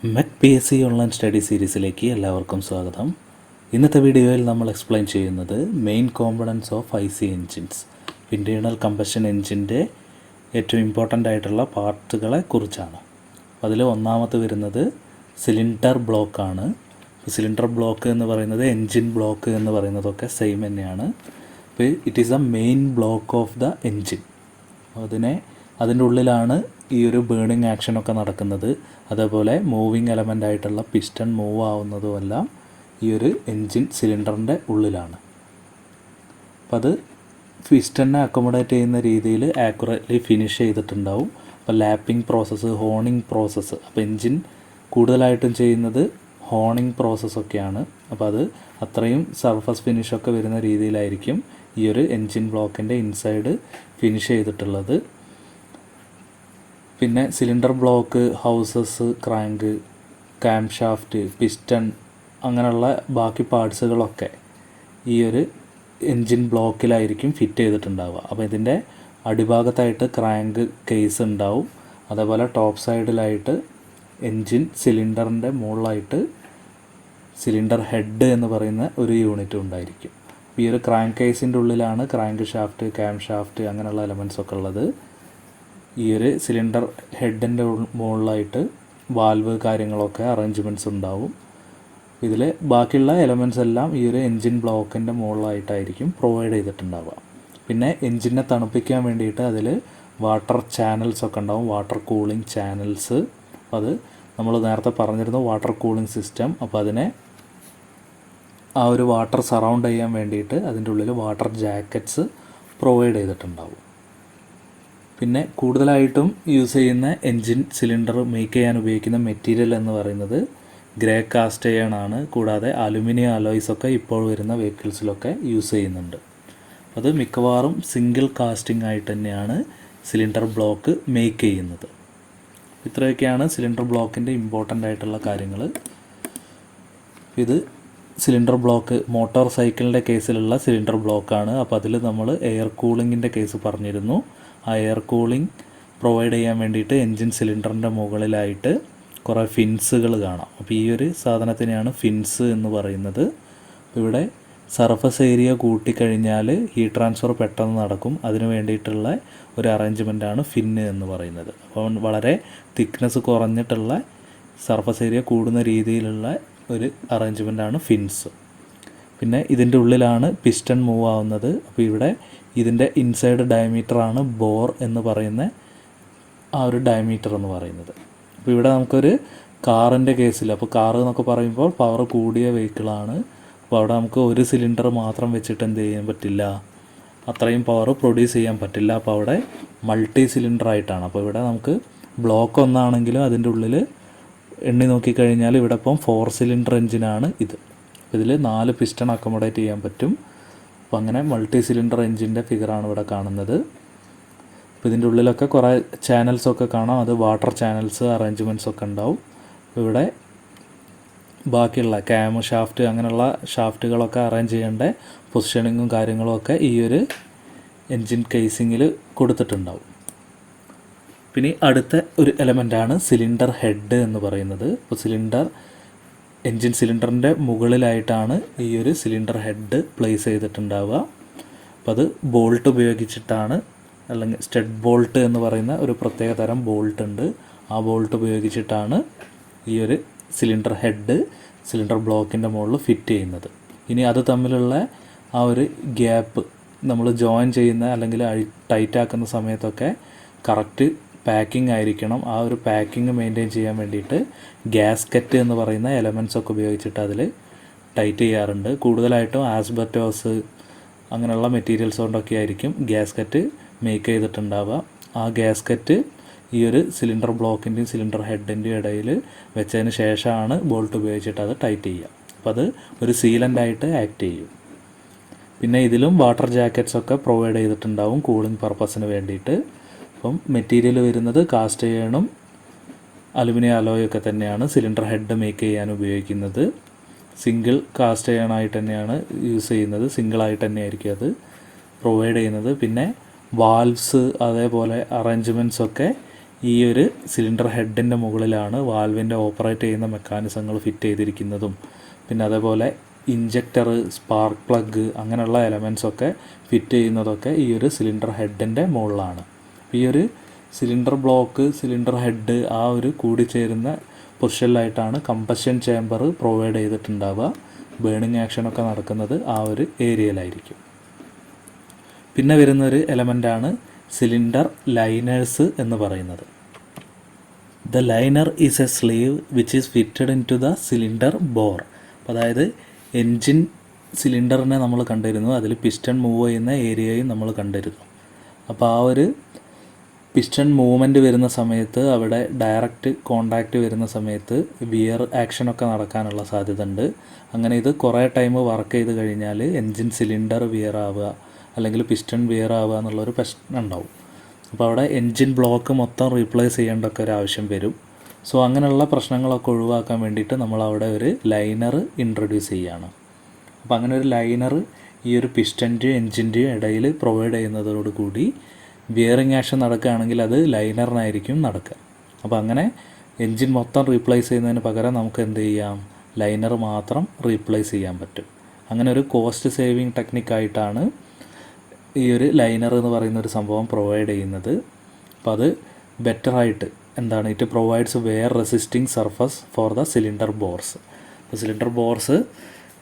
മെക് PSC online study സീരീസിലേക്ക് എല്ലാവർക്കും സ്വാഗതം. ഇന്നത്തെ വീഡിയോയിൽ നമ്മൾ എക്സ്പ്ലെയിൻ ചെയ്യുന്നത് main components of IC engines, internal combustion എൻജിൻ്റെ ഏറ്റവും ഇമ്പോർട്ടൻ്റ് ആയിട്ടുള്ള പാർട്ടുകളെ കുറിച്ചാണ്. അതിൽ ഒന്നാമത് വരുന്നത് സിലിണ്ടർ ബ്ലോക്കാണ്. സിലിണ്ടർ ബ്ലോക്ക് എന്ന് പറയുന്നത് എൻജിൻ ബ്ലോക്ക് എന്ന് പറയുന്നതൊക്കെ സെയിം തന്നെയാണ്. അപ്പോൾ it is A main block of the engine. അതിൻ്റെ ഉള്ളിലാണ് ഈ ഒരു ബേണിംഗ് ആക്ഷനൊക്കെ നടക്കുന്നത്. അതേപോലെ മൂവിങ് എലമെൻ്റ് ആയിട്ടുള്ള പിസ്റ്റൺ മൂവ് ആവുന്നതുമെല്ലാം ഈ ഒരു എൻജിൻ സിലിണ്ടറിൻ്റെ ഉള്ളിലാണ്. അപ്പം അത് പിസ്റ്റണിനെ അക്കോമഡേറ്റ് ചെയ്യുന്ന രീതിയിൽ ആക്യുറേറ്റ്ലി ഫിനിഷ് ചെയ്തിട്ടുണ്ടാവും. അപ്പോൾ ലാപ്പിംഗ് പ്രോസസ്സ്, ഹോണിങ് പ്രോസസ്സ്, അപ്പോൾ എൻജിൻ കൂടുതലായിട്ടും ചെയ്യുന്നത് ഹോണിങ് പ്രോസസ്സൊക്കെയാണ്. അപ്പോൾ അത് അത്രയും സർഫസ് ഫിനിഷൊക്കെ വരുന്ന രീതിയിലായിരിക്കും ഈ ഒരു എൻജിൻ ബ്ലോക്കിൻ്റെ ഇൻസൈഡ് ഫിനിഷ് ചെയ്തിട്ടുള്ളത്. പിന്നെ cylinder block, houses, crank, calm shaft, piston അങ്ങനെയുള്ള ബാക്കി പാർട്സുകളൊക്കെ ഈ ഒരു എൻജിൻ ബ്ലോക്കിലായിരിക്കും ഫിറ്റ് ചെയ്തിട്ടുണ്ടാവുക. അപ്പോൾ ഇതിൻ്റെ അടിഭാഗത്തായിട്ട് ക്രാങ്ക് കേസ് ഉണ്ടാവും. അതേപോലെ ടോപ്പ് സൈഡിലായിട്ട് എൻജിൻ സിലിണ്ടറിൻ്റെ മുകളിലായിട്ട് സിലിണ്ടർ ഹെഡ് എന്ന് പറയുന്ന ഒരു യൂണിറ്റ് ഉണ്ടായിരിക്കും. ഈ ഒരു ക്രാങ്ക് കേസിൻ്റെ ഉള്ളിലാണ് ക്രാങ്ക് ഷാഫ്റ്റ്, കാം ഷാഫ്റ്റ് അങ്ങനെയുള്ള എലമെൻറ്റ്സൊക്കെ ഉള്ളത്. ഈ ഒരു സിലിണ്ടർ ഹെഡിൻ്റെ മുകളിലായിട്ട് വാൽവ് കാര്യങ്ങളൊക്കെ അറേഞ്ച്മെൻറ്റ്സ് ഉണ്ടാവും. ഇതിൽ ബാക്കിയുള്ള എലമെൻറ്റ്സ് എല്ലാം ഈ ഒരു എൻജിൻ ബ്ലോക്കിൻ്റെ മുകളിലായിട്ടായിരിക്കും പ്രൊവൈഡ് ചെയ്തിട്ടുണ്ടാവുക. പിന്നെ എൻജിനെ തണുപ്പിക്കാൻ വേണ്ടിയിട്ട് അതിൽ വാട്ടർ ചാനൽസ് ഒക്കെ ഉണ്ടാവും, വാട്ടർ കൂളിംഗ് ചാനൽസ്. അത് നമ്മൾ നേരത്തെ പറഞ്ഞിരുന്നു വാട്ടർ കൂളിംഗ് സിസ്റ്റം. അപ്പോൾ അതിനെ ആ ഒരു വാട്ടർ സറൗണ്ട് ചെയ്യാൻ വേണ്ടിയിട്ട് അതിൻ്റെ ഉള്ളിൽ വാട്ടർ ജാക്കറ്റ്സ് പ്രൊവൈഡ് ചെയ്തിട്ടുണ്ടാവും. പിന്നെ കൂടുതലായിട്ടും യൂസ് ചെയ്യുന്ന എൻജിൻ സിലിണ്ടർ മേക്ക് ചെയ്യാൻ ഉപയോഗിക്കുന്ന മെറ്റീരിയൽ എന്ന് പറയുന്നത് ഗ്രേ കാസ്റ്റ് അയൺ ആണ്. കൂടാതെ അലുമിനിയം അലോയ്സ് ഒക്കെ ഇപ്പോൾ വരുന്ന വെഹിക്കിൾസിലൊക്കെ യൂസ് ചെയ്യുന്നുണ്ട്. അത് മിക്കവാറും സിംഗിൾ കാസ്റ്റിംഗ് ആയിട്ട് തന്നെയാണ് സിലിണ്ടർ ബ്ലോക്ക് മേക്ക് ചെയ്യുന്നത്. ഇത്രയൊക്കെയാണ് സിലിണ്ടർ ബ്ലോക്കിൻ്റെ ഇമ്പോർട്ടൻ്റ് ആയിട്ടുള്ള കാര്യങ്ങൾ. ഇത് സിലിണ്ടർ ബ്ലോക്ക് മോട്ടോർ സൈക്കിളിൻ്റെ കേസിലുള്ള സിലിണ്ടർ ബ്ലോക്കാണ്. അപ്പോൾ അതിൽ നമ്മൾ എയർ കൂളിങ്ങിൻ്റെ കേസ് പറഞ്ഞിരുന്നു. ആ എയർ കൂളിംഗ് പ്രൊവൈഡ് ചെയ്യാൻ വേണ്ടിയിട്ട് എൻജിൻ സിലിണ്ടറിൻ്റെ മുകളിലായിട്ട് കുറേ ഫിൻസുകൾ കാണാം. അപ്പോൾ ഈ ഒരു സാധനത്തിനെയാണ് ഫിൻസ് എന്ന് പറയുന്നത്. ഇവിടെ സർഫസ് ഏരിയ കൂട്ടിക്കഴിഞ്ഞാൽ ഹീറ്റ് ട്രാൻസ്ഫർ പെട്ടെന്ന് നടക്കും. അതിന് വേണ്ടിയിട്ടുള്ള ഒരു അറേഞ്ച്മെൻറ്റാണ് ഫിന്ന് എന്ന് പറയുന്നത്. അപ്പോൾ വളരെ തിക്നെസ് കുറഞ്ഞിട്ടുള്ള സർഫസ് ഏരിയ കൂടുന്ന രീതിയിലുള്ള ഒരു അറേഞ്ച്മെൻറ്റാണ് ഫിൻസ്. പിന്നെ ഇതിൻ്റെ ഉള്ളിലാണ് പിസ്റ്റൺ മൂവ് ആവുന്നത്. അപ്പോൾ ഇവിടെ ഇതിൻ്റെ ഇൻസൈഡ് ഡയമീറ്ററാണ് ബോർ എന്ന് പറയുന്ന ആ ഒരു ഡയമീറ്റർ എന്ന് പറയുന്നത്. അപ്പോൾ ഇവിടെ നമുക്കൊരു കാറിൻ്റെ കേസിൽ, അപ്പോൾ കാറ് എന്നൊക്കെ പറയുമ്പോൾ പവർ കൂടിയ വെഹിക്കിളാണ്. അപ്പോൾ അവിടെ നമുക്ക് ഒരു സിലിണ്ടർ മാത്രം വെച്ചിട്ട് എന്ത് ചെയ്യാൻ പറ്റില്ല, അത്രയും പവർ പ്രൊഡ്യൂസ് ചെയ്യാൻ പറ്റില്ല. അപ്പോൾ അവിടെ മൾട്ടി സിലിണ്ടർ ആയിട്ടാണ്. അപ്പോൾ ഇവിടെ നമുക്ക് ബ്ലോക്ക് ഒന്നാണെങ്കിലും അതിൻ്റെ ഉള്ളിൽ എണ്ണി നോക്കിക്കഴിഞ്ഞാൽ ഇവിടെ ഇപ്പം 4 സിലിണ്ടർ എൻജിനാണ് ഇത്. ഇതിൽ 4 പിസ്റ്റൺ അക്കോമഡേറ്റ് ചെയ്യാൻ പറ്റും. അപ്പോൾ അങ്ങനെ മൾട്ടി സിലിണ്ടർ എൻജിൻ്റെ ഫിഗറാണ് ഇവിടെ കാണുന്നത്. അപ്പോൾ ഇതിൻ്റെ ഉള്ളിലൊക്കെ കുറേ ചാനൽസൊക്കെ കാണാം. അത് വാട്ടർ ചാനൽസ് അറേഞ്ച്മെൻറ്റ്സ് ഒക്കെ ഉണ്ടാവും. ഇവിടെ ബാക്കിയുള്ള ക്യാം ഷാഫ്റ്റ് അങ്ങനെയുള്ള ഷാഫ്റ്റുകളൊക്കെ അറേഞ്ച് ചെയ്യേണ്ട പൊസിഷനിങ്ങും കാര്യങ്ങളും ഒക്കെ ഈ ഒരു എൻജിൻ കേസിങ്ങിൽ കൊടുത്തിട്ടുണ്ടാവും. പിന്നെ അടുത്ത ഒരു എലമെൻ്റാണ് സിലിണ്ടർ ഹെഡ് എന്ന് പറയുന്നത്. അപ്പോൾ എൻജിൻ സിലിണ്ടറിൻ്റെ മുകളിലായിട്ടാണ് ഈ ഒരു സിലിണ്ടർ ഹെഡ് പ്ലേസ് ചെയ്തിട്ടുണ്ടാവുക. അപ്പോൾ അത് ബോൾട്ട് ഉപയോഗിച്ചിട്ടാണ്, അല്ലെങ്കിൽ സ്റ്റഡ് ബോൾട്ട് എന്ന് പറയുന്ന ഒരു പ്രത്യേക തരം ബോൾട്ട് ഉണ്ട്. ആ ബോൾട്ട് ഉപയോഗിച്ചിട്ടാണ് ഈ ഒരു സിലിണ്ടർ ഹെഡ് സിലിണ്ടർ ബ്ലോക്കിൻ്റെ മുകളിൽ ഫിറ്റ് ചെയ്യുന്നത്. ഇനി അത് തമ്മിലുള്ള ആ ഒരു ഗ്യാപ്പ് നമ്മൾ ജോയിൻ ചെയ്യുന്ന അല്ലെങ്കിൽ ടൈറ്റാക്കുന്ന സമയത്തൊക്കെ കറക്റ്റ് പാക്കിംഗ് ആയിരിക്കണം. ആ ഒരു പാക്കിംഗ് മെയിൻറ്റെയിൻ ചെയ്യാൻ വേണ്ടിയിട്ട് ഗ്യാസ്കറ്റ് എന്ന് പറയുന്ന എലമെൻറ്റ്സ് ഒക്കെ ഉപയോഗിച്ചിട്ട് അതിൽ ടൈറ്റ് ചെയ്യാറുണ്ട്. കൂടുതലായിട്ടും ആസ്ബറ്റോസ് അങ്ങനെയുള്ള മെറ്റീരിയൽസ് കൊണ്ടൊക്കെ ആയിരിക്കും ഗ്യാസ്കറ്റ് മേക്ക് ചെയ്തിട്ടുണ്ടാവുക. ആ ഗ്യാസ്കറ്റ് ഈ ഒരു സിലിണ്ടർ ബ്ലോക്കിൻ്റെയും സിലിണ്ടർ ഹെഡിൻ്റെയും ഇടയിൽ വെച്ചതിന് ശേഷമാണ് ബോൾട്ട് ഉപയോഗിച്ചിട്ട് അത് ടൈറ്റ് ചെയ്യുക. അപ്പോൾ അത് ഒരു സീലൻ്റായിട്ട് ആക്ട് ചെയ്യും. പിന്നെ ഇതിലും വാട്ടർ ജാക്കറ്റ്സ് ഒക്കെ പ്രൊവൈഡ് ചെയ്തിട്ടുണ്ടാവും കൂളിംഗ് പർപ്പസിന് വേണ്ടിയിട്ട്. അപ്പം മെറ്റീരിയൽ വരുന്നത് കാസ്റ്റ് അയണും അലുമിനിയം അലോയൊക്കെ തന്നെയാണ് സിലിണ്ടർ ഹെഡ് മേക്ക് ചെയ്യാൻ ഉപയോഗിക്കുന്നത്. സിംഗിൾ കാസ്റ്റ് അയൺ ആയിട്ട് തന്നെയാണ് യൂസ് ചെയ്യുന്നത്. സിംഗിളായിട്ട് തന്നെയായിരിക്കും അത് പ്രൊവൈഡ് ചെയ്യുന്നത്. പിന്നെ വാൽവ്സ് അതേപോലെ അറേഞ്ച്മെൻറ്റ്സ് ഒക്കെ ഈ ഒരു സിലിണ്ടർ ഹെഡിൻ്റെ മുകളിലാണ് വാൽവിൻ്റെ ഓപ്പറേറ്റ് ചെയ്യുന്ന മെക്കാനിസങ്ങൾ ഫിറ്റ് ചെയ്തിരിക്കുന്നതും പിന്നെ അതേപോലെ ഇഞ്ചക്ടർ, സ്പാർക്ക് പ്ലഗ് അങ്ങനെയുള്ള എലമെൻസൊക്കെ ഫിറ്റ് ചെയ്യുന്നതൊക്കെ ഈ ഒരു സിലിണ്ടർ ഹെഡിൻ്റെ മുകളിലാണ്. ഈ ഒരു സിലിണ്ടർ ബ്ലോക്ക്, സിലിണ്ടർ ഹെഡ് ആ ഒരു കൂടിച്ചേരുന്ന പൊസിഷനിലായിട്ടാണ് കമ്പഷൻ ചേമ്പർ പ്രൊവൈഡ് ചെയ്തിട്ടുണ്ടാവുക. ബേണിംഗ് ആക്ഷനൊക്കെ നടക്കുന്നത് ആ ഒരു ഏരിയയിലായിരിക്കും. പിന്നെ വരുന്നൊരു എലമെൻ്റാണ് സിലിണ്ടർ ലൈനേഴ്സ് എന്ന് പറയുന്നത്. The liner is a sleeve which is fitted into the cylinder bore. അതായത് എൻജിൻ സിലിണ്ടറിനെ നമ്മൾ കണ്ടിരുന്നു, അതിൽ പിസ്റ്റൺ മൂവ് ചെയ്യുന്ന ഏരിയയും നമ്മൾ കണ്ടിരുന്നു. അപ്പോൾ ആ ഒരു പിസ്റ്റൺ മൂവ്മെൻറ്റ് വരുന്ന സമയത്ത് അവിടെ ഡയറക്റ്റ് കോണ്ടാക്റ്റ് വരുന്ന സമയത്ത് വിയർ ആക്ഷനൊക്കെ നടക്കാനുള്ള സാധ്യത ഉണ്ട്. അങ്ങനെ ഇത് കുറേ ടൈം വർക്ക് ചെയ്ത് കഴിഞ്ഞാൽ എൻജിൻ സിലിണ്ടർ വിയർ ആവുക അല്ലെങ്കിൽ പിസ്റ്റൺ വിയർ ആവുക എന്നുള്ളൊരു പ്രശ്നം ഉണ്ടാവും. അപ്പോൾ അവിടെ എൻജിൻ ബ്ലോക്ക് മൊത്തം റീപ്ലേസ് ചെയ്യേണ്ടൊക്കെ ഒരു ആവശ്യം വരും. സോ അങ്ങനെയുള്ള പ്രശ്നങ്ങളൊക്കെ ഒഴിവാക്കാൻ വേണ്ടിയിട്ട് നമ്മൾ അവിടെ ഒരു ലൈനർ ഇൻട്രൊഡ്യൂസ് ചെയ്യുകയാണ്. അപ്പോൾ അങ്ങനെ ഒരു ലൈനർ ഈ ഒരു പിസ്റ്റൻ്റെയും എൻജിൻ്റെയും ഇടയിൽ പ്രൊവൈഡ് ചെയ്യുന്നതോടു കൂടി വിയറിംഗ് ആക്ഷൻ നടക്കുകയാണെങ്കിൽ അത് ലൈനറിനായിരിക്കും നടക്കുക. അപ്പോൾ അങ്ങനെ എൻജിൻ മൊത്തം റീപ്ലേസ് ചെയ്യുന്നതിന് പകരം നമുക്ക് എന്ത് ചെയ്യാം, ലൈനർ മാത്രം റീപ്ലേസ് ചെയ്യാൻ പറ്റും. അങ്ങനെ ഒരു കോസ്റ്റ് സേവിങ് ടെക്നിക്കായിട്ടാണ് ഈ ഒരു ലൈനർ എന്ന് പറയുന്ന ഒരു സംഭവം പ്രൊവൈഡ് ചെയ്യുന്നത്. അപ്പോൾ അത് ബെറ്ററായിട്ട് എന്താണ്, it provides wear resisting surface for the cylinder bores. അപ്പോൾ സിലിണ്ടർ ബോർസ്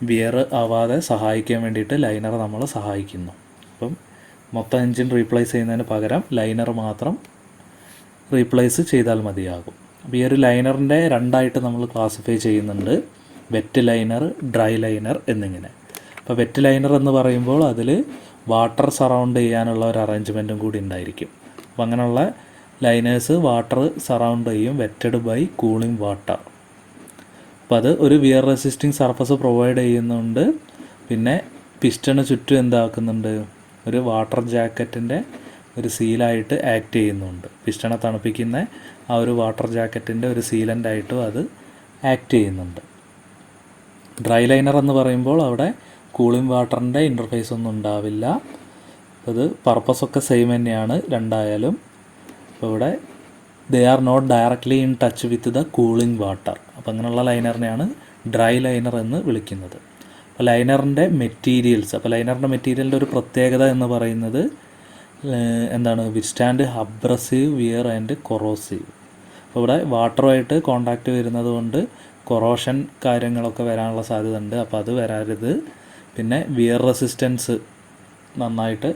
വിയർ ആവാതെ സഹായിക്കാൻ വേണ്ടിയിട്ട് ലൈനർ നമ്മൾ സഹായിക്കുന്നു. അപ്പം മൊത്തം എൻജിൻ റീപ്ലേസ് ചെയ്യുന്നതിന് പകരം ലൈനർ മാത്രം റീപ്ലേസ് ചെയ്താൽ മതിയാകും. അപ്പോൾ ഈ ഒരു ലൈനറിൻ്റെ രണ്ടായിട്ട് നമ്മൾ ക്ലാസിഫൈ ചെയ്യുന്നുണ്ട്, വെറ്റ് ലൈനർ, ഡ്രൈ ലൈനർ എന്നിങ്ങനെ. അപ്പോൾ വെറ്റ് ലൈനർ എന്ന് പറയുമ്പോൾ അതിൽ വാട്ടർ സറൗണ്ട് ചെയ്യാനുള്ള ഒരു അറേഞ്ച്മെൻറ്റും കൂടി ഉണ്ടായിരിക്കും. അപ്പോൾ അങ്ങനെയുള്ള ലൈനേഴ്സ് വാട്ടർ സറൗണ്ട് ചെയ്യും, വെറ്റഡ് ബൈ കൂളിംഗ് വാട്ടർ. അപ്പോൾ അത് ഒരു വിയർ റെസിസ്റ്റിംഗ് സർഫസ് പ്രൊവൈഡ് ചെയ്യുന്നുണ്ട്. പിന്നെ പിസ്റ്റണ് ചുറ്റും എന്താക്കുന്നുണ്ട്, ഒരു വാട്ടർ ജാക്കറ്റിൻ്റെ ഒരു സീലായിട്ട് ആക്ട് ചെയ്യുന്നുണ്ട്. പിസ്റ്റണെ തണുപ്പിക്കുന്ന ആ ഒരു വാട്ടർ ജാക്കറ്റിൻ്റെ ഒരു സീലൻ്റായിട്ടും അത് ആക്ട് ചെയ്യുന്നുണ്ട്. ഡ്രൈ ലൈനർ എന്ന് പറയുമ്പോൾ അവിടെ കൂളിംഗ് വാട്ടറിൻ്റെ ഇൻ്റർഫേസ് ഒന്നും ഉണ്ടാവില്ല. അത് പർപ്പസൊക്കെ സെയിം തന്നെയാണ് രണ്ടായാലും. അപ്പോൾ ഇവിടെ they are not directly in touch with the cooling water. അപ്പോൾ അങ്ങനെയുള്ള ലൈനറിനെയാണ് ഡ്രൈ ലൈനർ എന്ന് വിളിക്കുന്നത്. അപ്പോൾ ലൈനറിൻ്റെ മെറ്റീരിയൽസ്, അപ്പോൾ ലൈനറിൻ്റെ മെറ്റീരിയലിൻ്റെ ഒരു പ്രത്യേകത എന്ന് പറയുന്നത് എന്താണ്, withstand abrasive, wear and corrosive. അപ്പോൾ ഇവിടെ വാട്ടറുമായിട്ട് കോണ്ടാക്റ്റ് വരുന്നത് കൊണ്ട് കൊറോഷൻ കാര്യങ്ങളൊക്കെ വരാനുള്ള സാധ്യത ഉണ്ട്. അപ്പോൾ അത് വരരുത്. പിന്നെ വിയർ റെസിസ്റ്റൻസ് നന്നായിട്ട്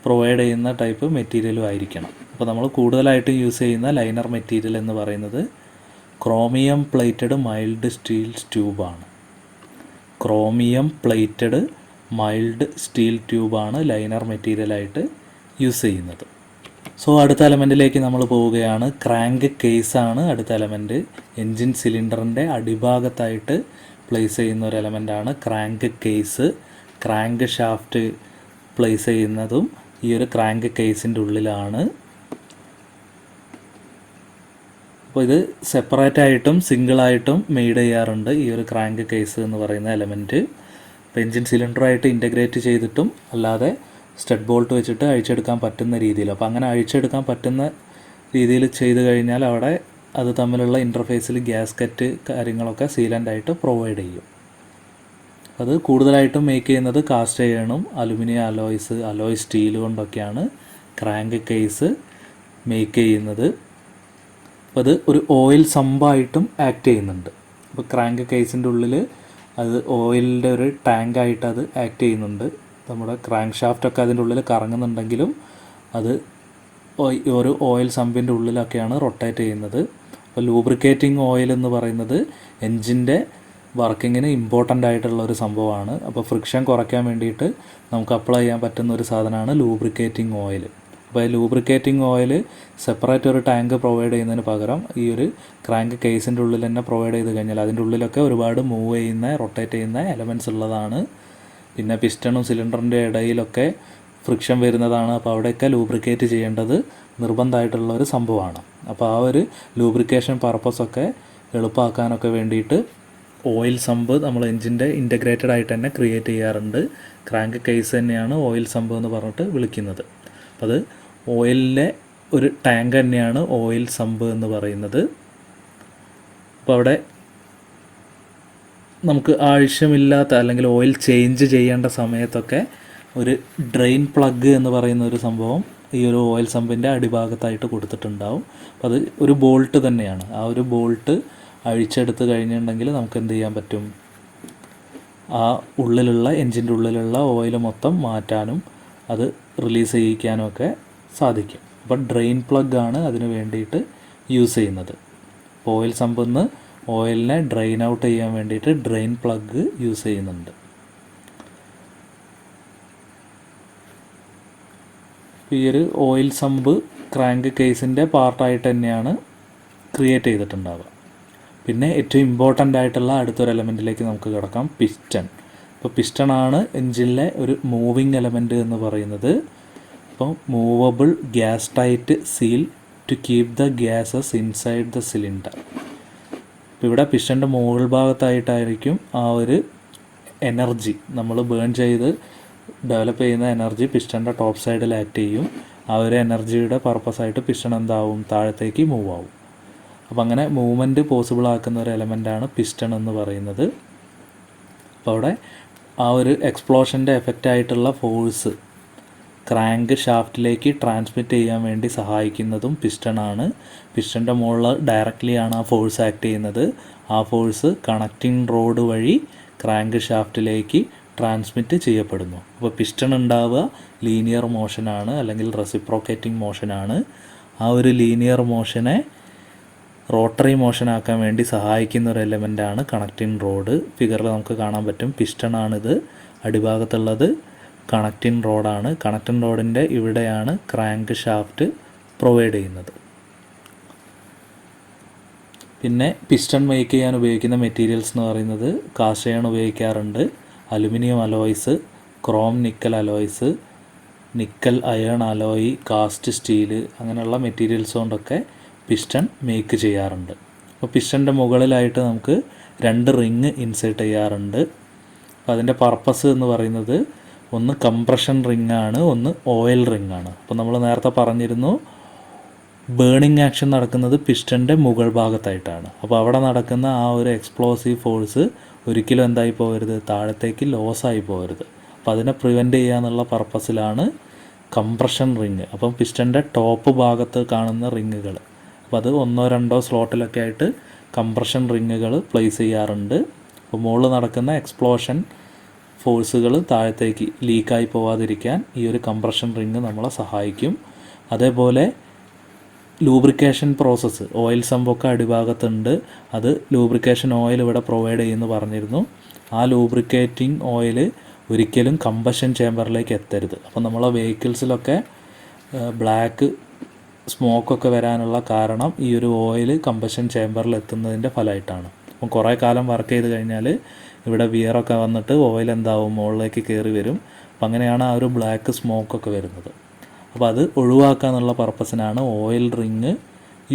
പ്രൊവൈഡ് ചെയ്യുന്ന ടൈപ്പ് മെറ്റീരിയലും ആയിരിക്കണം. അപ്പോൾ നമ്മൾ കൂടുതലായിട്ട് യൂസ് ചെയ്യുന്ന ലൈനർ മെറ്റീരിയൽ എന്ന് പറയുന്നത് ക്രോമിയം പ്ലേറ്റഡ് മൈൽഡ് സ്റ്റീൽ ട്യൂബാണ്. ക്രോമിയം പ്ലേറ്റഡ് മൈൽഡ് സ്റ്റീൽ ട്യൂബാണ് ലൈനർ മെറ്റീരിയലായിട്ട് യൂസ് ചെയ്യുന്നത്. സോ അടുത്ത എലമെൻറ്റിലേക്ക് നമ്മൾ പോവുകയാണ്. ക്രാങ്ക് കേസാണ് അടുത്ത എലമെൻറ്റ്. എൻജിൻ സിലിണ്ടറിൻ്റെ അടിഭാഗത്തായിട്ട് പ്ലേസ് ചെയ്യുന്ന ഒരു എലമെൻറ്റാണ് crank case. Crank shaft place ചെയ്യുന്നതും ഈ ഒരു ക്രാങ്ക് കേസിൻ്റെ ഉള്ളിലാണ്. അപ്പോൾ ഇത് സെപ്പറേറ്റ് ആയിട്ടും സിംഗിളായിട്ടും മെയ്ഡ് ചെയ്യാറുണ്ട് ഈ ഒരു ക്രാങ്ക് കേസ് എന്ന് പറയുന്ന എലമെൻറ്റ്. അപ്പോൾ എൻജിൻ സിലിണ്ടറായിട്ട് ഇൻ്റഗ്രേറ്റ് ചെയ്തിട്ടും അല്ലാതെ സ്റ്റഡ് ബോൾട്ട് വെച്ചിട്ട് അഴിച്ചെടുക്കാൻ പറ്റുന്ന രീതിയിൽ. അപ്പോൾ അങ്ങനെ അഴിച്ചെടുക്കാൻ പറ്റുന്ന രീതിയിൽ ചെയ്ത് കഴിഞ്ഞാൽ അവിടെ അത് തമ്മിലുള്ള ഇൻ്റർഫേസിൽ ഗ്യാസ്കറ്റ് കാര്യങ്ങളൊക്കെ സീലൻ്റായിട്ട് പ്രൊവൈഡ് ചെയ്യും. അത് കൂടുതലായിട്ടും മേക്ക് ചെയ്യുന്നത് കാസ്റ്റ് അയണും അലുമിനിയം അലോയ് സ്റ്റീൽ കൊണ്ടൊക്കെയാണ് ക്രാങ്ക് കേസ് മേക്ക് ചെയ്യുന്നത്. അപ്പോൾ അത് ഒരു ഓയിൽ സമ്പായിട്ടും ആക്ട് ചെയ്യുന്നുണ്ട്. അപ്പോൾ ക്രാങ്ക് കേസിൻ്റെ ഉള്ളിൽ അത് ഓയിലിൻ്റെ ഒരു ടാങ്കായിട്ട് അത് ആക്ട് ചെയ്യുന്നുണ്ട്. നമ്മുടെ ക്രാങ്ക് ഷാഫ്റ്റൊക്കെ അതിൻ്റെ ഉള്ളിൽ കറങ്ങുന്നുണ്ടെങ്കിലും അത് ഒരു ഓയിൽ സമ്പിൻ്റെ ഉള്ളിലൊക്കെയാണ് റൊട്ടേറ്റ് ചെയ്യുന്നത്. അപ്പോൾ ലൂബ്രിക്കേറ്റിംഗ് ഓയിൽ എന്ന് പറയുന്നത് എൻജിൻ്റെ വർക്കിങ്ങിന് ഇമ്പോർട്ടൻ്റ് ആയിട്ടുള്ള ഒരു സംഭവമാണ്. അപ്പോൾ ഫ്രിക്ഷൻ കുറയ്ക്കാൻ വേണ്ടിയിട്ട് നമുക്ക് അപ്ലൈ ചെയ്യാൻ പറ്റുന്ന ഒരു സാധനമാണ് ലൂബ്രിക്കേറ്റിംഗ് ഓയിൽ. അപ്പോൾ ഈ ലൂബ്രിക്കേറ്റിംഗ് ഓയിൽ സെപ്പറേറ്റ് ഒരു ടാങ്ക് പ്രൊവൈഡ് ചെയ്യുന്നതിന് പകരം ഈ ഒരു ക്രാങ്ക് കേസിൻ്റെ ഉള്ളിൽ തന്നെ പ്രൊവൈഡ് ചെയ്ത് കഴിഞ്ഞാൽ അതിൻ്റെ ഉള്ളിലൊക്കെ ഒരുപാട് മൂവ് ചെയ്യുന്ന റൊട്ടേറ്റ് ചെയ്യുന്ന എലമെൻറ്റ്സ് ഉള്ളതാണ്. പിന്നെ പിസ്റ്റണും സിലിണ്ടറിൻ്റെ ഇടയിലൊക്കെ ഫ്രിക്ഷൻ വരുന്നതാണ്. അപ്പോൾ അവിടെയൊക്കെ ലൂബ്രിക്കേറ്റ് ചെയ്യേണ്ടത് നിർബന്ധമായിട്ടുള്ള ഒരു സംഭവമാണ്. അപ്പോൾ ആ ഒരു ലൂബ്രിക്കേഷൻ പർപ്പസൊക്കെ എളുപ്പമാക്കാനൊക്കെ വേണ്ടിയിട്ട് ഓയിൽ സമ്പ് നമ്മൾ എൻജിൻ്റെ ഇൻ്റഗ്രേറ്റഡ് ആയിട്ട് തന്നെ ക്രിയേറ്റ് ചെയ്യാറുണ്ട്. ക്രാങ്ക് കേസ് തന്നെയാണ് ഓയിൽ സമ്പ് എന്ന് പറഞ്ഞിട്ട് വിളിക്കുന്നത്. അപ്പോൾ അത് ഓയിലിലെ ഒരു ടാങ്ക് തന്നെയാണ് ഓയിൽ സമ്പ് എന്ന് പറയുന്നത്. അപ്പോൾ അവിടെ നമുക്ക് ആവശ്യമില്ലാത്ത അല്ലെങ്കിൽ ഓയിൽ ചേഞ്ച് ചെയ്യേണ്ട സമയത്തൊക്കെ ഒരു ഡ്രെയിൻ പ്ലഗ് എന്ന് പറയുന്ന ഒരു സംഭവം ഈ ഒരു ഓയിൽ സമ്പിൻ്റെ അടിഭാഗത്തായിട്ട് കൊടുത്തിട്ടുണ്ടാവും. അപ്പോൾ അത് ഒരു ബോൾട്ട് തന്നെയാണ്. ആ ഒരു ബോൾട്ട് അഴിച്ചെടുത്ത് കഴിഞ്ഞിട്ടുണ്ടെങ്കിൽ നമുക്ക് എന്ത് ചെയ്യാൻ പറ്റും, ആ ഉള്ളിലുള്ള എൻജിൻ്റെ ഉള്ളിലുള്ള ഓയിൽ മൊത്തം മാറ്റാനും അത് റിലീസ് ചെയ്യിക്കാനും ഒക്കെ സാധിക്കും. അപ്പോൾ ഡ്രെയിൻ പ്ലഗ് ആണ് അതിന് വേണ്ടിയിട്ട് യൂസ് ചെയ്യുന്നത്. അപ്പോൾ ഓയിൽ സമ്പിൽ നിന്ന് ഓയിലിനെ ഡ്രെയിൻ ഔട്ട് ചെയ്യാൻ വേണ്ടിയിട്ട് ഡ്രെയിൻ പ്ലഗ് യൂസ് ചെയ്യുന്നുണ്ട്. ഈ ഒരു ഓയിൽ സമ്പ് ക്രാങ്ക് കേസിൻ്റെ പാർട്ടായിട്ട് തന്നെയാണ് ക്രിയേറ്റ് ചെയ്തിട്ടുണ്ടാവുക. പിന്നെ ഏറ്റവും ഇമ്പോർട്ടൻ്റ് ആയിട്ടുള്ള അടുത്തൊരു എലമെൻറ്റിലേക്ക് നമുക്ക് കിടക്കാം, പിസ്റ്റൺ. ഇപ്പോൾ പിസ്റ്റൺ ആണ് എൻജിനിലെ ഒരു മൂവിങ് എലമെൻറ്റ് എന്ന് പറയുന്നത്. അപ്പോൾ movable gas tight seal to keep the gases inside the cylinder. ഇപ്പോൾ ഇവിടെ പിസ്റ്റൻ്റെ മുകൾ ഭാഗത്തായിട്ടായിരിക്കും ആ ഒരു എനർജി നമ്മൾ ബേൺ ചെയ്ത് ഡെവലപ്പ് ചെയ്യുന്ന എനർജി പിസ്റ്റൻ്റെ ടോപ്പ് സൈഡിൽ ആക്ട് ചെയ്യും. ആ ഒരു എനർജിയുടെ പർപ്പസായിട്ട് പിസ്റ്റൺ എന്താവും, താഴത്തേക്ക് മൂവ് ആവും. അപ്പോൾ അങ്ങനെ മൂവ്മെൻറ്റ് പോസിബിൾ ആക്കുന്ന ഒരു എലമെൻ്റാണ് പിസ്റ്റൺ എന്ന് പറയുന്നത്. അപ്പോൾ അവിടെ ആ ഒരു എക്സ്പ്ലോഷൻ്റെ എഫക്റ്റായിട്ടുള്ള ഫോഴ്സ് ക്രാങ്ക് ഷാഫ്റ്റിലേക്ക് ട്രാൻസ്മിറ്റ് ചെയ്യാൻ വേണ്ടി സഹായിക്കുന്നതും പിസ്റ്റണാണ്. പിസ്റ്റൻ്റെ മുകളിൽ ഡയറക്റ്റ്ലി ആണ് ആ ഫോഴ്സ് ആക്ട് ചെയ്യുന്നത്. ആ ഫോഴ്സ് കണക്റ്റിംഗ് റോഡ് വഴി ക്രാങ്ക് ഷാഫ്റ്റിലേക്ക് ട്രാൻസ്മിറ്റ് ചെയ്യപ്പെടുന്നു. അപ്പോൾ പിസ്റ്റൺ ഉണ്ടാവുക ലീനിയർ മോഷനാണ് അല്ലെങ്കിൽ റെസിപ്രോക്കേറ്റിംഗ് മോഷനാണ്. ആ ഒരു ലീനിയർ മോഷനെ റോട്ടറി മോഷനാക്കാൻ വേണ്ടി സഹായിക്കുന്ന ഒരു എലമെൻ്റാണ് കണക്റ്റിംഗ് റോഡ്. ഫിഗറിൽ നമുക്ക് കാണാൻ പറ്റും, പിസ്റ്റണാണിത്. അടിഭാഗത്തുള്ളത് കണക്റ്റിംഗ് റോഡാണ്. കണക്റ്റിംഗ് റോഡിൻ്റെ ഇവിടെയാണ് ക്രാങ്ക് ഷാഫ്റ്റ് പ്രൊവൈഡ് ചെയ്യുന്നത്. പിന്നെ പിസ്റ്റൺ മേക്ക് ചെയ്യാൻ ഉപയോഗിക്കുന്ന മെറ്റീരിയൽസ് എന്ന് പറയുന്നത് കാസ്റ്റ് അയൺ ഉപയോഗിക്കാറുണ്ട്, aluminium alloys, chrome nickel alloys, nickel iron alloy, cast steel, അങ്ങനെയുള്ള മെറ്റീരിയൽസ് കൊണ്ടൊക്കെ പിസ്റ്റൺ മേക്ക് ചെയ്യാറുണ്ട്. അപ്പോൾ പിസ്റ്റൻ്റെ മുകളിലായിട്ട് നമുക്ക് 2 റിങ് ഇൻസേർട്ട് ചെയ്യാറുണ്ട്. അപ്പോൾ അതിൻ്റെ പർപ്പസ് എന്ന് പറയുന്നത് ഒന്ന് കംപ്രഷൻ റിങ് ആണ്, ഒന്ന് ഓയിൽ റിങ് ആണ്. അപ്പോൾ നമ്മൾ നേരത്തെ പറഞ്ഞിരുന്നു ബേണിംഗ് ആക്ഷൻ നടക്കുന്നത് പിസ്റ്റൻ്റെ മുകൾ ഭാഗത്തായിട്ടാണ്. അപ്പോൾ അവിടെ നടക്കുന്ന ആ ഒരു എക്സ്പ്ലോസീവ് ഫോഴ്സ് ഒരിക്കലും എന്തായി പോകരുത്, താഴത്തേക്ക് ലോസായി പോകരുത്. അപ്പോൾ അതിനെ പ്രിവെൻറ്റ് ചെയ്യുക എന്നുള്ള പർപ്പസിലാണ് കംപ്രഷൻ റിങ്. അപ്പം പിസ്റ്റൻ്റെ ടോപ്പ് ഭാഗത്ത് കാണുന്ന റിങ്ങുകൾ, അപ്പോൾ അത് 1-2 സ്ലോട്ടിലൊക്കെ ആയിട്ട് കംപ്രഷൻ റിങ്ങുകൾ പ്ലേസ് ചെയ്യാറുണ്ട്. അപ്പോൾ മുകളിൽ നടക്കുന്ന എക്സ്പ്ലോഷൻ ഫോഴ്സുകൾ താഴത്തേക്ക് ലീക്കായി പോവാതിരിക്കാൻ ഈ ഒരു കംപ്രഷൻ റിങ് നമ്മളെ സഹായിക്കും. അതേപോലെ ലൂബ്രിക്കേഷൻ പ്രോസസ്സ്, ഓയിൽ സമ്പൊക്കെ അടിഭാഗത്തുണ്ട്. അത് ലൂബ്രിക്കേഷൻ ഓയിൽ ഇവിടെ പ്രൊവൈഡ് ചെയ്യുമെന്ന് പറഞ്ഞിരുന്നു. ആ ലൂബ്രിക്കേറ്റിംഗ് ഓയിൽ ഒരിക്കലും കമ്പഷൻ ചേമ്പറിലേക്ക് എത്തരുത്. അപ്പോൾ നമ്മളെ വെഹിക്കിൾസിലൊക്കെ ബ്ലാക്ക് സ്മോക്കൊക്കെ വരാനുള്ള കാരണം ഈ ഒരു ഓയിൽ കമ്പഷൻ ചേമ്പറിൽ എത്തുന്നതിൻ്റെ ഫലമായിട്ടാണ്. അപ്പം കുറേ കാലം വർക്ക് ചെയ്ത് കഴിഞ്ഞാൽ ഇവിടെ വിയറൊക്കെ വന്നിട്ട് ഓയിൽ എന്താവും, മുകളിലേക്ക് കയറി വരും. അപ്പം അങ്ങനെയാണ് ആ ഒരു ബ്ലാക്ക് സ്മോക്കൊക്കെ വരുന്നത്. അപ്പോൾ അത് ഒഴിവാക്കുക എന്നുള്ള പർപ്പസിനാണ് ഓയിൽ റിങ്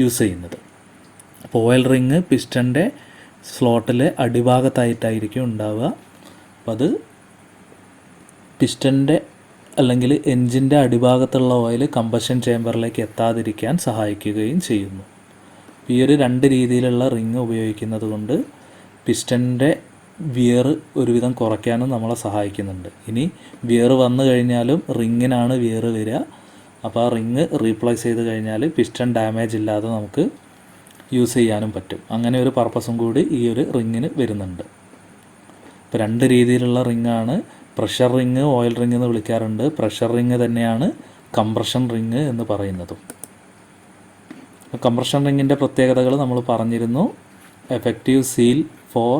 യൂസ് ചെയ്യുന്നത്. അപ്പോൾ ഓയിൽ റിങ് പിസ്റ്റൻ്റെ സ്ലോട്ടിൽ അടിഭാഗത്തായിട്ടായിരിക്കും ഉണ്ടാവുക. അപ്പോൾ അത് പിസ്റ്റൻ്റെ അല്ലെങ്കിൽ എൻജിൻ്റെ അടിഭാഗത്തുള്ള ഓയിൽ കമ്പഷൻ ചേമ്പറിലേക്ക് എത്താതിരിക്കാൻ സഹായിക്കുകയും ചെയ്യുന്നു. ഈ ഒരു 2 രീതിയിലുള്ള റിങ് ഉപയോഗിക്കുന്നത് കൊണ്ട് പിസ്റ്റൻ്റെ വിയർ ഒരുവിധം കുറയ്ക്കാനും നമ്മളെ സഹായിക്കുന്നുണ്ട്. ഇനി വിയർ വന്നു കഴിഞ്ഞാലും റിങ്ങിനാണ് വിയർ വരിക. അപ്പോൾ ആ റിങ് റീപ്ലേസ് ചെയ്ത് കഴിഞ്ഞാൽ പിസ്റ്റൺ ഡാമേജ് ഇല്ലാതെ നമുക്ക് യൂസ് ചെയ്യാനും പറ്റും. അങ്ങനെ ഒരു പർപ്പസും കൂടി ഈ ഒരു റിങ്ങിന് വരുന്നുണ്ട്. ഇപ്പോൾ 2 രീതിയിലുള്ള റിങ്ങാണ്. പ്രഷർ റിങ്, ഓയിൽ റിങ് എന്ന് വിളിക്കാറുണ്ട്. പ്രഷർ റിങ് തന്നെയാണ് കംപ്രഷൻ റിങ് എന്ന് പറയുന്നതും. കംപ്രഷൻ റിങ്ങിൻ്റെ പ്രത്യേകതകൾ നമ്മൾ പറഞ്ഞിരുന്നു. Effective seal for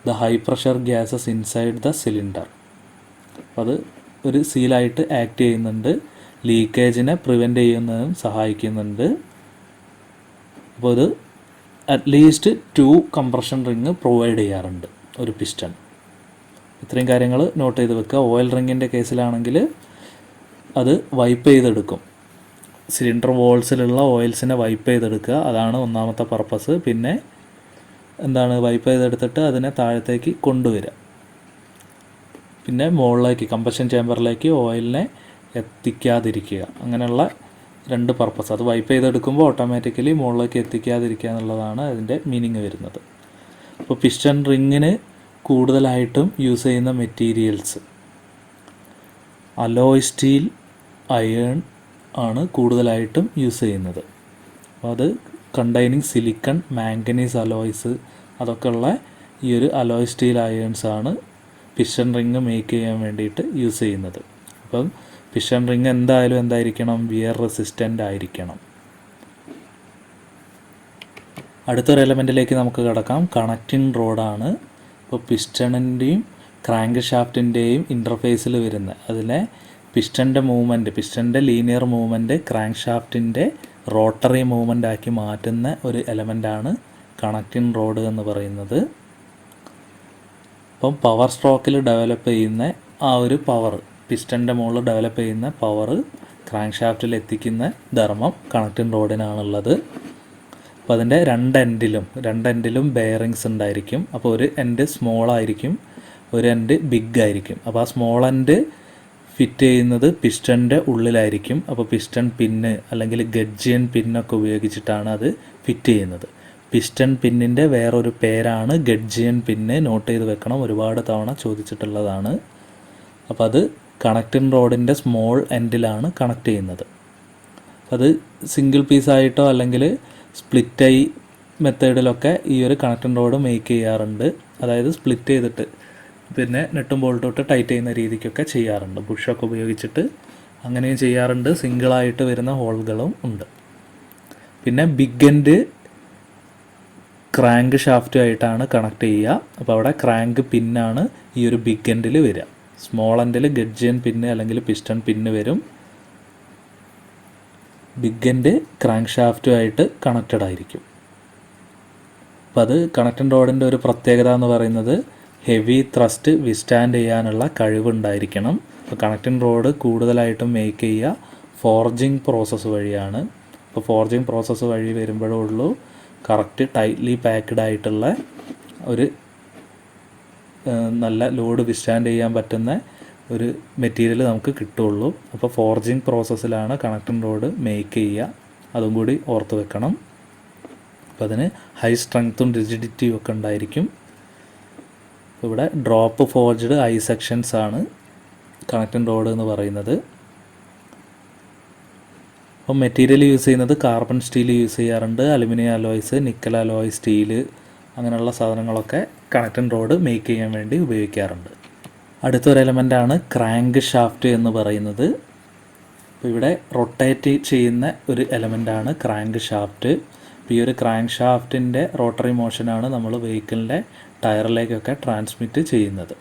the high pressure gases inside the cylinder. അത് ഒരു സീലായിട്ട് ആക്ട് ചെയ്യുന്നുണ്ട്. ലീക്കേജിനെ പ്രിവെൻറ്റ് ചെയ്യുന്നതിനും സഹായിക്കുന്നുണ്ട്. അപ്പോൾ ഇത് അറ്റ്ലീസ്റ്റ് 2 കംപ്രഷൻ റിങ് പ്രൊവൈഡ് ചെയ്യാറുണ്ട് ഒരു പിസ്റ്റൺ. ഇത്രയും കാര്യങ്ങൾ നോട്ട് ചെയ്ത് വെക്കുക. ഓയിൽ റിങ്ങിൻ്റെ കേസിലാണെങ്കിൽ അത് വൈപ്പ് ചെയ്തെടുക്കും. സിലിണ്ടർ വോൾസിലുള്ള ഓയിൽസിനെ വൈപ്പ് ചെയ്തെടുക്കുക, അതാണ് ഒന്നാമത്തെ പർപ്പസ്. പിന്നെ എന്താണ്, വൈപ്പ് ചെയ്തെടുത്തിട്ട് അതിനെ താഴത്തേക്ക് കൊണ്ടുവരിക. പിന്നെ മുകളിലേക്ക് കമ്പഷൻ ചേമ്പറിലേക്ക് ഓയിലിനെ എത്തിക്കാതിരിക്കുക. അങ്ങനെയുള്ള രണ്ട് പർപ്പസ്. അത് വൈപ്പ് ചെയ്തെടുക്കുമ്പോൾ ഓട്ടോമാറ്റിക്കലി മുകളിലേക്ക് എത്തിക്കാതിരിക്കുക എന്നുള്ളതാണ് അതിൻ്റെ മീനിങ് വരുന്നത്. അപ്പോൾ പിസ്റ്റൺ റിങ്ങിന് കൂടുതലായിട്ടും യൂസ് ചെയ്യുന്ന മെറ്റീരിയൽസ് അലോയ് സ്റ്റീൽ, അയേൺ ആണ് കൂടുതലായിട്ടും യൂസ് ചെയ്യുന്നത്. അപ്പോൾ അത് കണ്ടെയ്നിങ് സിലിക്കൺ, മാംഗനീസ് അലോയ്സ് അതൊക്കെ ഉള്ള ഈ ഒരു അലോയ് സ്റ്റീൽ അയേൺസാണ് പിസ്റ്റൺ റിങ് മേക്ക് ചെയ്യാൻ വേണ്ടിയിട്ട് യൂസ് ചെയ്യുന്നത്. അപ്പം പിസ്റ്റൺ റിങ് എന്തായാലും എന്തായിരിക്കണം, വിയർ റെസിസ്റ്റൻ്റ് ആയിരിക്കണം. അടുത്തൊരു എലമെൻറ്റിലേക്ക് നമുക്ക് കിടക്കാം. കണക്റ്റിംഗ് റോഡാണ്. ഇപ്പോൾ പിസ്റ്റണിൻ്റെയും ക്രാങ്ക് ഷാഫ്റ്റിൻ്റെയും ഇൻ്റർഫേസിൽ വരുന്ന അതിനെ പിസ്റ്റൻ്റെ മൂവ്മെൻറ്റ്, പിസ്റ്റൻ്റെ ലീനിയർ മൂവ്മെൻറ്റ് ക്രാങ്ക് ഷാഫ്റ്റിൻ്റെ റോട്ടറി മൂവ്മെൻ്റ് ആക്കി മാറ്റുന്ന ഒരു എലമെൻ്റാണ് കണക്റ്റിംഗ് റോഡ് എന്ന് പറയുന്നത്. അപ്പം പവർ സ്ട്രോക്കിൽ ഡെവലപ്പ് ചെയ്യുന്ന ആ ഒരു പവർ, പിസ്റ്റൻ്റെ മുകളിൽ ഡെവലപ്പ് ചെയ്യുന്ന പവർ ക്രാങ്ക് ഷാഫ്റ്റിൽ എത്തിക്കുന്ന ധർമ്മം കണക്റ്റിംഗ് റോഡിനാണുള്ളത്. അപ്പോൾ അതിൻ്റെ രണ്ട് എൻഡിലും ബെയറിങ്സ് ഉണ്ടായിരിക്കും. അപ്പോൾ ഒരു എൻഡ് സ്മോൾ ആയിരിക്കും, ഒരു എൻഡ് ബിഗ് ആയിരിക്കും. അപ്പോൾ ആ സ്മോൾ എൻഡ് ഫിറ്റ് ചെയ്യുന്നത് പിസ്റ്റൻ്റെ ഉള്ളിലായിരിക്കും. അപ്പോൾ പിസ്റ്റൺ പിന്ന് അല്ലെങ്കിൽ ഗഡ്ജിയൻ പിന്നൊക്കെ ഉപയോഗിച്ചിട്ടാണ് അത് ഫിറ്റ് ചെയ്യുന്നത്. പിസ്റ്റൺ പിന്നിൻ്റെ വേറൊരു പേരാണ് ഗഡ്ജിയൻ പിന്ന്. നോട്ട് ചെയ്ത് വെക്കണം, ഒരുപാട് തവണ ചോദിച്ചിട്ടുള്ളതാണ്. അപ്പോൾ അത് കണക്റ്റിംഗ് റോഡിൻ്റെ സ്മോൾ എൻഡിലാണ് കണക്ട് ചെയ്യുന്നത്. അത് സിംഗിൾ പീസായിട്ടോ അല്ലെങ്കിൽ സ്പ്ലിറ്റ് ഐ മെത്തേഡിലൊക്കെ ഈ ഒരു കണക്റ്റിംഗ് റോഡ് മേക്ക് ചെയ്യാറുണ്ട്. അതായത് സ്പ്ലിറ്റ് ചെയ്തിട്ട് പിന്നെ നെട്ടും ബോൾട്ടും ഇട്ട് ടൈറ്റ് ചെയ്യുന്ന രീതിക്കൊക്കെ ചെയ്യാറുണ്ട്. ബുഷൊക്കെ ഉപയോഗിച്ചിട്ട് അങ്ങനെയും ചെയ്യാറുണ്ട്. സിംഗിളായിട്ട് വരുന്ന ഹോളുകളും ഉണ്ട്. പിന്നെ ബിഗ് എൻഡ് ക്രാങ്ക് ഷാഫ്റ്റുമായിട്ടാണ് കണക്ട് ചെയ്യുക. അപ്പോൾ അവിടെ ക്രാങ്ക് പിന്നാണ് ഈ ഒരു ബിഗ് എൻഡിൽ വരിക. സ്മോൾ എൻഡിൽ ഗഡ്ജിയൻ പിന്ന് അല്ലെങ്കിൽ പിസ്റ്റൺ പിന്ന് വരും. ബിഗ് എൻഡ് ക്രാങ്ക് ഷാഫ്റ്റുമായിട്ട് കണക്റ്റഡ് ആയിരിക്കും. അപ്പോൾ അത് കണക്റ്റിംഗ് റോഡിൻ്റെ ഒരു പ്രത്യേകത എന്ന് പറയുന്നത് ഹെവി ത്രസ്റ്റ് വിസ്റ്റാൻഡ് ചെയ്യാനുള്ള കഴിവുണ്ടായിരിക്കണം. അപ്പോൾ കണക്റ്റിംഗ് റോഡ് കൂടുതലായിട്ടും മേക്ക് ചെയ്യുക ഫോർജിങ് പ്രോസസ്സ് വഴിയാണ്. അപ്പോൾ ഫോർജിങ് പ്രോസസ്സ് വഴി വരുമ്പോഴേ ഉള്ളൂ കറക്റ്റ് ടൈറ്റ്ലി പാക്ക്ഡ് ആയിട്ടുള്ള ഒരു നല്ല ലോഡ് വിസ്റ്റാൻഡ് ചെയ്യാൻ പറ്റുന്ന ഒരു മെറ്റീരിയൽ നമുക്ക് കിട്ടുള്ളൂ. അപ്പോൾ ഫോർജിങ് പ്രോസസ്സിലാണ് കണക്റ്റിംഗ് റോഡ് മേക്ക് ചെയ്യുക. അതും കൂടി ഓർത്ത് വെക്കണം. അപ്പോൾ അതിന് ഹൈ സ്ട്രെങ്ത്തും റിജിഡിറ്റിയും ഒക്കെ ഉണ്ടായിരിക്കും. ഇവിടെ ഡ്രോപ്പ് ഫോർജ്ഡ് ഐ സെക്ഷൻസ് ആണ് കണക്റ്റിംഗ് റോഡ് എന്ന് പറയുന്നത്. അപ്പം മെറ്റീരിയൽ യൂസ് ചെയ്യുന്നത് കാർബൺ സ്റ്റീൽ യൂസ് ചെയ്യാറുണ്ട്, aluminium alloys, nickel alloy steel അങ്ങനെയുള്ള സാധനങ്ങളൊക്കെ കണക്റ്റിംഗ് റോഡ് മേക്ക് ചെയ്യാൻ വേണ്ടി ഉപയോഗിക്കാറുണ്ട്. അടുത്തൊരു എലമെൻ്റാണ് ക്രാങ്ക് ഷാഫ്റ്റ് എന്ന് പറയുന്നത്. അപ്പോൾ ഇവിടെ റൊട്ടേറ്റ് ചെയ്യുന്ന ഒരു എലമെൻ്റാണ് ക്രാങ്ക് ഷാഫ്റ്റ്. അപ്പോൾ ഈ ഒരു ക്രാങ്ക് ഷാഫ്റ്റിൻ്റെ റോട്ടറി മോഷനാണ് നമ്മൾ വെഹിക്കിളിൻ്റെ ടയറിലേക്കൊക്കെ ട്രാൻസ്മിറ്റ് ചെയ്യുന്നത്.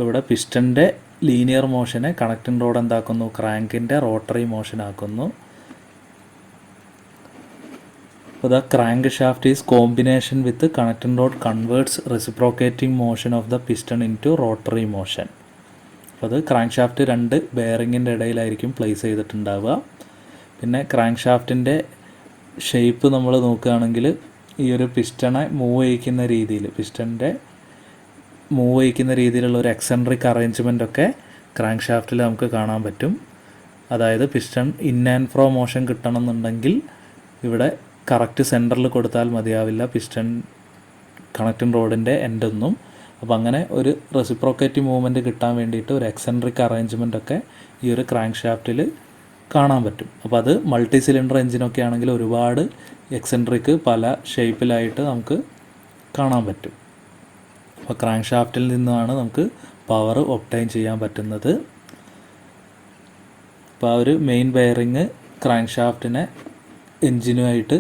ഇവിടെ പിസ്റ്റൻ്റെ ലീനിയർ മോഷനെ കണക്റ്റിംഗ് റോഡ് എന്താക്കുന്നു, ക്രാങ്കിൻ്റെ റോട്ടറി മോഷൻ ആക്കുന്നു. അപ്പോൾ the crank shaft is combination with connecting rod converts reciprocating motion of the piston into rotary motion. അപ്പോൾ അത് ക്രാങ്ക് ഷാഫ്റ്റ് രണ്ട് ബെയറിങ്ങിൻ്റെ ഇടയിലായിരിക്കും പ്ലേസ് ചെയ്തിട്ടുണ്ടാവുക. പിന്നെ ക്രാങ്ക് ഷാഫ്റ്റിൻ്റെ ഷേപ്പ് നമ്മൾ നോക്കുകയാണെങ്കിൽ ഈ ഒരു പിസ്റ്റണെ മൂവ് ചെയ്യിക്കുന്ന രീതിയിൽ, പിസ്റ്റൻ്റെ മൂവ് ചെയ്യിക്കുന്ന രീതിയിലുള്ള ഒരു എക്സെൻട്രിക് അറേഞ്ച്മെൻ്റ് ഒക്കെ ക്രാങ്ക് ഷാഫ്റ്റിൽ നമുക്ക് കാണാൻ പറ്റും. അതായത് piston in and fro motion കിട്ടണമെന്നുണ്ടെങ്കിൽ ഇവിടെ കറക്റ്റ് സെൻറ്ററിൽ കൊടുത്താൽ മതിയാവില്ല പിസ്റ്റൺ കണക്റ്റിംഗ് റോഡിൻ്റെ എൻഡൊന്നും. അപ്പോൾ അങ്ങനെ ഒരു റെസിപ്രോക്കേറ്റീവ് മൂവ്മെൻറ്റ് കിട്ടാൻ വേണ്ടിയിട്ട് ഒരു എക്സെൻട്രിക് അറേഞ്ച്മെൻ്റ് ഒക്കെ ഈ ഒരു ക്രാങ്ക് ഷാഫ്റ്റിൽ കാണാൻ പറ്റും. അപ്പോൾ അത് മൾട്ടി സിലിണ്ടർ എഞ്ചിനൊക്കെ ആണെങ്കിൽ ഒരുപാട് എക്സെൻട്രിക് പല ഷേപ്പിലായിട്ട് നമുക്ക് കാണാൻ പറ്റും. അപ്പോൾ ക്രാങ്ക് ഷാഫ്റ്റിൽ നിന്നാണ് നമുക്ക് പവർ ഒബ്റ്റൈൻ ചെയ്യാൻ പറ്റുന്നത്. അപ്പോൾ ആ ഒരു മെയിൻ ബെയറിങ് ക്രാങ്ക് ഷാഫ്റ്റിനെ എൻജിനുമായിട്ട്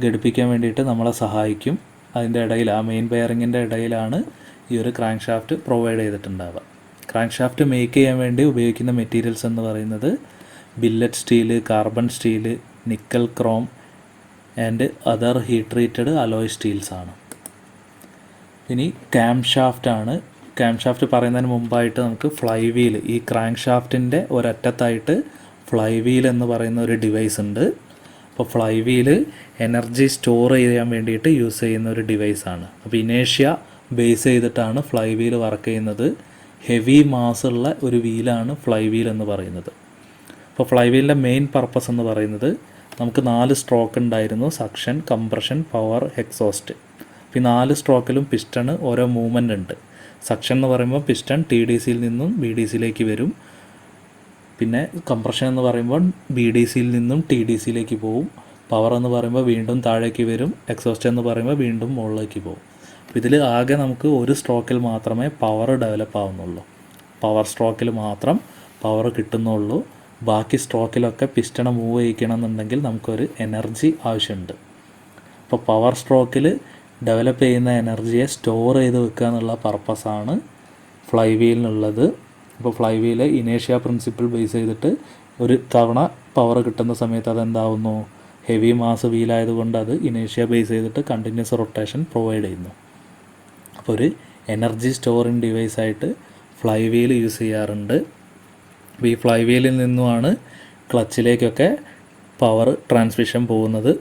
ഘടിപ്പിക്കാൻ വേണ്ടിയിട്ട് നമ്മളെ സഹായിക്കും. അതിൻ്റെ ഇടയിൽ ആ മെയിൻ ബെയറിങ്ങിൻ്റെ ഇടയിലാണ് ഈ ഒരു ക്രാങ്ക് ഷാഫ്റ്റ് പ്രൊവൈഡ് ചെയ്തിട്ടുണ്ടാവുക. ക്രാങ്ക് ഷാഫ്റ്റ് മേക്ക് ചെയ്യാൻ വേണ്ടി ഉപയോഗിക്കുന്ന മെറ്റീരിയൽസ് എന്ന് പറയുന്നത് billet steel, carbon steel, nickel chrome and other heat treated alloy steels ആണ്. ഇനി ക്യാം ഷാഫ്റ്റ് ആണ്. ക്യാം ഷാഫ്റ്റ് പറയുന്നതിന് മുമ്പായിട്ട് നമുക്ക് ഫ്ലൈ വീൽ, ഈ ക്രാങ്ക് ഷാഫ്റ്റിൻ്റെ ഒരറ്റത്തായിട്ട് ഫ്ലൈ വീൽ എന്ന് പറയുന്ന ഒരു ഡിവൈസ് ഉണ്ട്. അപ്പോൾ ഫ്ലൈ വീല് എനർജി സ്റ്റോർ ചെയ്യാൻ വേണ്ടിയിട്ട് യൂസ് ചെയ്യുന്ന ഒരു ഡിവൈസാണ്. അപ്പോൾ ഇനേഷ്യ ബേസ് ചെയ്തിട്ടാണ് ഫ്ലൈ വീൽ വർക്ക് ചെയ്യുന്നത്. ഹെവി മാസുള്ള ഒരു വീലാണ് ഫ്ലൈ വീൽ എന്ന് പറയുന്നത്. അപ്പോൾ ഫ്ലൈ വീലിൻ്റെ മെയിൻ പർപ്പസ് എന്ന് പറയുന്നത് നമുക്ക് 4 സ്ട്രോക്ക് ഉണ്ടായിരുന്നു: സക്ഷൻ, കംപ്രഷൻ, പവർ, എക്സോസ്റ്റ്. അപ്പോൾ ഈ 4 സ്ട്രോക്കിലും പിസ്റ്റണ് ഓരോ മൂവ്മെൻ്റ് ഉണ്ട്. സക്ഷൻ എന്ന് പറയുമ്പോൾ പിസ്റ്റൺ TDCയിൽ നിന്നും BDCയിലേക്ക് വരും. പിന്നെ കംപ്രഷൻ എന്ന് പറയുമ്പോൾ BDCയിൽ നിന്നും TDCയിലേക്ക് പോകും. പവർ എന്ന് പറയുമ്പോൾ വീണ്ടും താഴേക്ക് വരും. എക്സോസ്റ്റ് എന്ന് പറയുമ്പോൾ വീണ്ടും മുകളിലേക്ക് പോകും. അപ്പോൾ ഇതിൽ ആകെ നമുക്ക് ഒരു സ്ട്രോക്കിൽ മാത്രമേ പവർ ഡെവലപ്പ് ആവുന്നുള്ളൂ. പവർ സ്ട്രോക്കിൽ മാത്രം പവർ കിട്ടുന്നുള്ളൂ. ബാക്കി സ്ട്രോക്കിലൊക്കെ പിസ്റ്റണെ മൂവ് ചെയ്യിക്കണം എന്നുണ്ടെങ്കിൽ നമുക്കൊരു എനർജി ആവശ്യമുണ്ട്. അപ്പോൾ പവർ സ്ട്രോക്കിൽ ഡെവലപ്പ് ചെയ്യുന്ന എനർജിയെ സ്റ്റോർ ചെയ്ത് വെക്കുക എന്നുള്ള പർപ്പസാണ് ഫ്ലൈ വീലിനുള്ളത്. അപ്പോൾ ഫ്ലൈ വീല് ഇനേഷ്യ പ്രിൻസിപ്പിൾ ബേസ് ചെയ്തിട്ട് ഒരു തവണ പവർ കിട്ടുന്ന സമയത്ത് അതെന്താവുന്നു? ഹെവി മാസ് വീലായതുകൊണ്ട് അത് ഇനേഷ്യ ബേസ് ചെയ്തിട്ട് കണ്ടിന്യൂസ് റൊട്ടേഷൻ പ്രൊവൈഡ് ചെയ്യുന്നു. അപ്പോൾ ഒരു എനർജി സ്റ്റോറിങ് ഡിവൈസായിട്ട് ഫ്ലൈ വീൽ യൂസ് ചെയ്യാറുണ്ട്. അപ്പോൾ ഈ ഫ്ലൈ വീലിൽ നിന്നുമാണ് ക്ലച്ചിലേക്കൊക്കെ പവർ ട്രാൻസ്മിഷൻ പോകുന്നത്.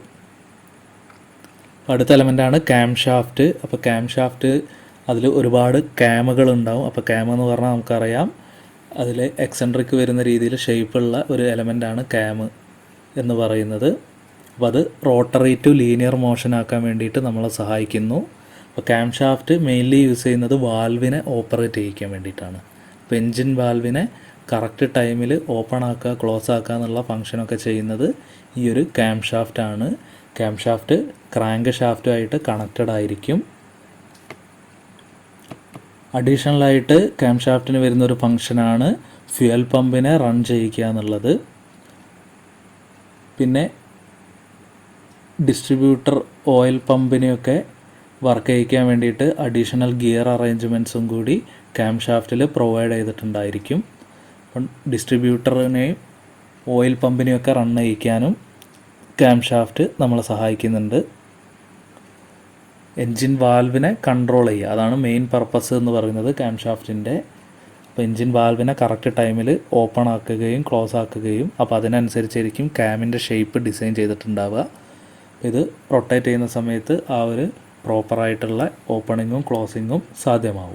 അടുത്ത എലമെൻ്റാണ് ക്യാം ഷാഫ്റ്റ്. അപ്പോൾ ക്യാം ഷാഫ്റ്റ് അതിൽ ഒരുപാട് ക്യാമുകളുണ്ടാവും. അപ്പോൾ ക്യാം എന്ന് പറഞ്ഞാൽ നമുക്കറിയാം, അതിൽ എക്സെൻട്രിക് വരുന്ന രീതിയിൽ ഷേപ്പുള്ള ഒരു എലമെൻ്റാണ് ക്യാം എന്ന് പറയുന്നത്. അപ്പോൾ അത് റോട്ടറി ടു ലീനിയർ മോഷൻ ആക്കാൻ വേണ്ടിയിട്ട് നമ്മളെ സഹായിക്കുന്നു. അപ്പോൾ ക്യാം ഷാഫ്റ്റ് മെയിൻലി യൂസ് ചെയ്യുന്നത് വാൽവിനെ ഓപ്പറേറ്റ് ചെയ്യിക്കാൻ വേണ്ടിയിട്ടാണ്. അപ്പോൾ എൻജിൻ വാൽവിനെ കറക്റ്റ് ടൈമിൽ ഓപ്പൺ ആക്കുക, ക്ലോസ് ആക്കുക എന്നുള്ള ഫങ്ഷനൊക്കെ ചെയ്യുന്നത് ഈ ഒരു ക്യാം ഷാഫ്റ്റാണ്. ക്യാം ഷാഫ്റ്റ് ക്രാങ്ക് ഷാഫ്റ്റുമായിട്ട് കണക്റ്റഡ് ആയിരിക്കും. അഡീഷണലായിട്ട് ക്യാം ഷാഫ്റ്റിന് വരുന്നൊരു ഫങ്ഷനാണ് ഫ്യുവൽ പമ്പിനെ റൺ ചെയ്യിക്കുക എന്നുള്ളത്. പിന്നെ ഡിസ്ട്രിബ്യൂട്ടർ ഓയിൽ പമ്പിനെയൊക്കെ വർക്ക് ചെയ്യിക്കാൻ വേണ്ടിയിട്ട് അഡീഷണൽ ഗിയർ അറേഞ്ച്മെൻറ്റ്സും കൂടി ക്യാം ഷാഫ്റ്റിൽ പ്രൊവൈഡ് ചെയ്തിട്ടുണ്ടായിരിക്കും. അപ്പം ഡിസ്ട്രിബ്യൂട്ടറിനെയും ഓയിൽ പമ്പിനെയൊക്കെ റൺ ചെയ്യിക്കാനും ക്യാം ഷാഫ്റ്റ് നമ്മളെ സഹായിക്കുന്നുണ്ട്. എൻജിൻ വാൽവിനെ കൺട്രോൾ ചെയ്യുക, അതാണ് മെയിൻ പർപ്പസ് എന്ന് പറയുന്നത് ക്യാം ഷാഫ്റ്റിൻ്റെ. അപ്പോൾ എൻജിൻ വാൽവിനെ കറക്റ്റ് ടൈമിൽ ഓപ്പൺ ആക്കുകയും ക്ലോസ് ആക്കുകയും, അപ്പോൾ അതിനനുസരിച്ചായിരിക്കും ക്യാമിൻ്റെ ഷേപ്പ് ഡിസൈൻ ചെയ്തിട്ടുണ്ടാവുക. ഇത് റൊട്ടേറ്റ് ചെയ്യുന്ന സമയത്ത് ആ ഒരു പ്രോപ്പറായിട്ടുള്ള ഓപ്പണിങ്ങും ക്ലോസിങ്ങും സാധ്യമാവും.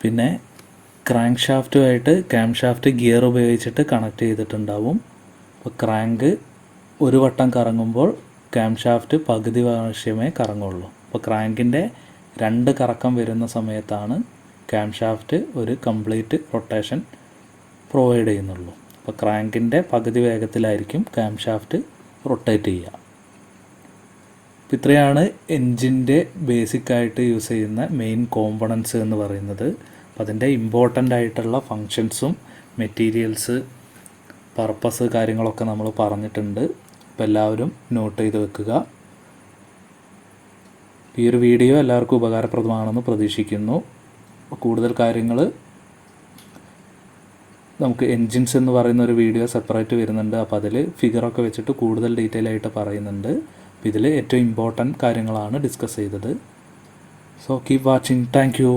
പിന്നെ ക്രാങ്ക് ഷാഫ്റ്റുമായിട്ട് ക്യാം ഷാഫ്റ്റ് ഗിയർ ഉപയോഗിച്ചിട്ട് കണക്ട് ചെയ്തിട്ടുണ്ടാവും. അപ്പോൾ ക്രാങ്ക് ഒരു വട്ടം കറങ്ങുമ്പോൾ ക്യാം ഷാഫ്റ്റ് പകുതി പ്രാവശ്യമേ കറങ്ങുള്ളൂ. അപ്പോൾ ക്രാങ്കിൻ്റെ 2 കറക്കം വരുന്ന സമയത്താണ് ക്യാം ഷാഫ്റ്റ് ഒരു കംപ്ലീറ്റ് റൊട്ടേഷൻ പ്രൊവൈഡ് ചെയ്യുന്നുള്ളൂ. അപ്പോൾ ക്രാങ്കിൻ്റെ പകുതി വേഗത്തിലായിരിക്കും ക്യാം ഷാഫ്റ്റ് റൊട്ടേറ്റ് ചെയ്യുക. അപ്പോൾ ഇത്രയാണ് എൻജിൻ്റെ ബേസിക്കായിട്ട് യൂസ് ചെയ്യുന്ന മെയിൻ കോമ്പണൻസ് എന്ന് പറയുന്നത്. അപ്പോൾ അതിൻ്റെ ഇമ്പോർട്ടൻ്റ് ആയിട്ടുള്ള ഫങ്ഷൻസും മെറ്റീരിയൽസ്, പർപ്പസ് കാര്യങ്ങളൊക്കെ നമ്മൾ പറഞ്ഞിട്ടുണ്ട്. അപ്പോൾ എല്ലാവരും നോട്ട് ചെയ്ത് വെക്കുക. ഈ ഒരു വീഡിയോ എല്ലാവർക്കും ഉപകാരപ്രദമാണെന്ന് പ്രതീക്ഷിക്കുന്നു. കൂടുതൽ കാര്യങ്ങൾ നമുക്ക് എൻജിൻസ് എന്ന് പറയുന്ന ഒരു വീഡിയോ സെപ്പറേറ്റ് വരുന്നുണ്ട്. അപ്പോൾ അതിൽ ഫിഗറൊക്കെ വെച്ചിട്ട് കൂടുതൽ ഡീറ്റെയിൽ ആയിട്ട് പറയുന്നുണ്ട്. അപ്പോൾ ഇതിൽ ഏറ്റവും ഇമ്പോർട്ടൻറ്റ് കാര്യങ്ങളാണ് ഡിസ്കസ് ചെയ്തത്. So keep watching. Thank you.